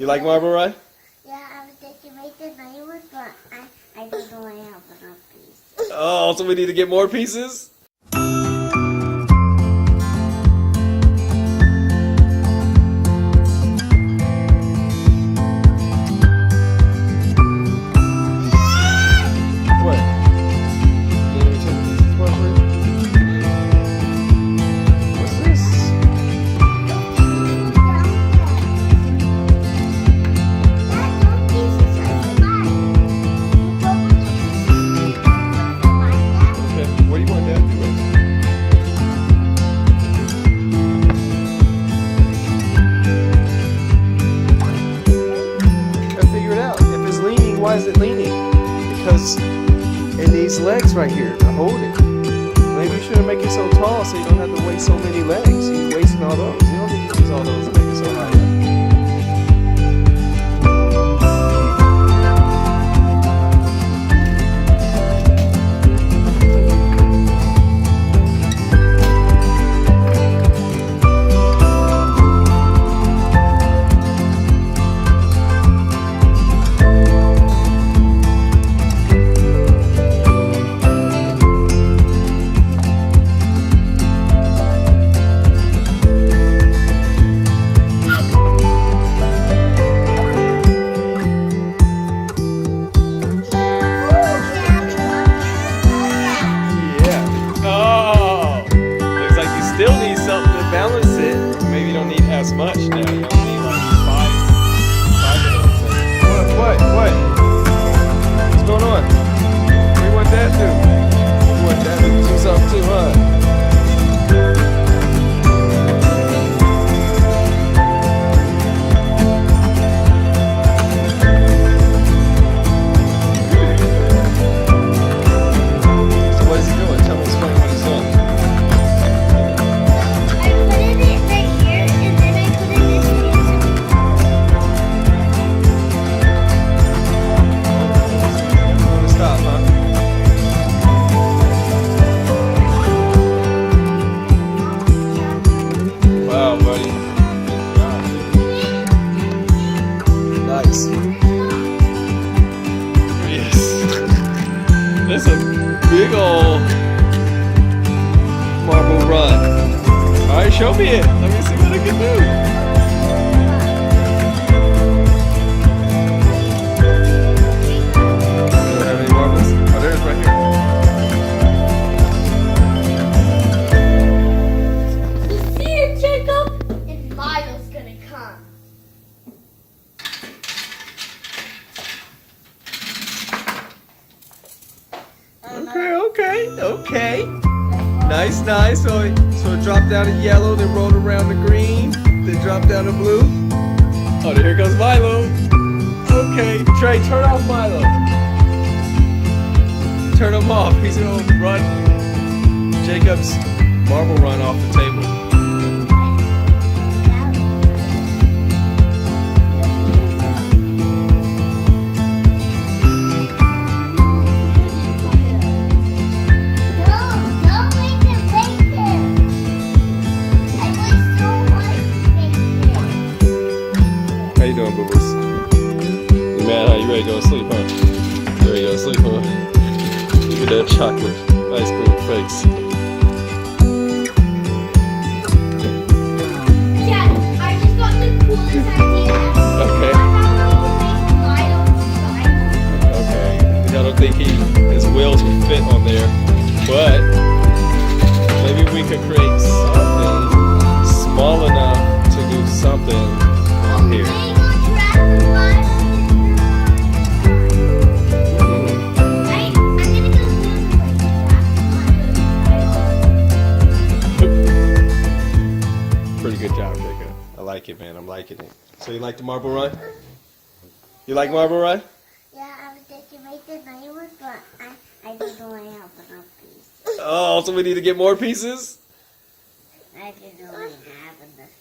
You like Marble Run? Yeah, I was thinking make the night one, but I don't know I have enough pieces. Oh, so we need to get more pieces? Why is it leaning? Because it needs legs right here to hold it. Maybe you shouldn't make it so tall so you don't have to waste so many legs. You're wasting all those. You don't need to use all those to make it so high up. Still need something to balance it. Maybe you don't need as much now. You only need like five minutes. What? What's going on? What do you want that to? You want that to do something too, huh? So what is he doing? Tell me, explain what he's doing. Wow, buddy. Nice. Yes. That's a big old marble run. Alright, show me it. Let me see what I can do. Do you have any marbles? Oh, there's right here. And Milo's gonna come. Okay. Nice. So it dropped down to yellow, then rolled around to green, then dropped down to blue. Oh, here goes Milo. Okay, Trey, turn off Milo. Turn him off. He's gonna run Jacob's marble run off the table. How you doing, boo-boos? You mad, huh? You ready to go to sleep, huh? You ready to go to sleep, huh? Look at that chocolate ice cream face. Dad, I just got the coolest idea. Okay. Okay. I don't think his wheels would fit on there, but maybe we could create something small enough to do something on here. Pretty good job, Jacob. I like it, man. I'm liking it. So you like the marble run? You like marble run? Yeah, I was thinking make the night one, but I don't know I have enough pieces. Oh, so we need to get more pieces? I don't know I have enough.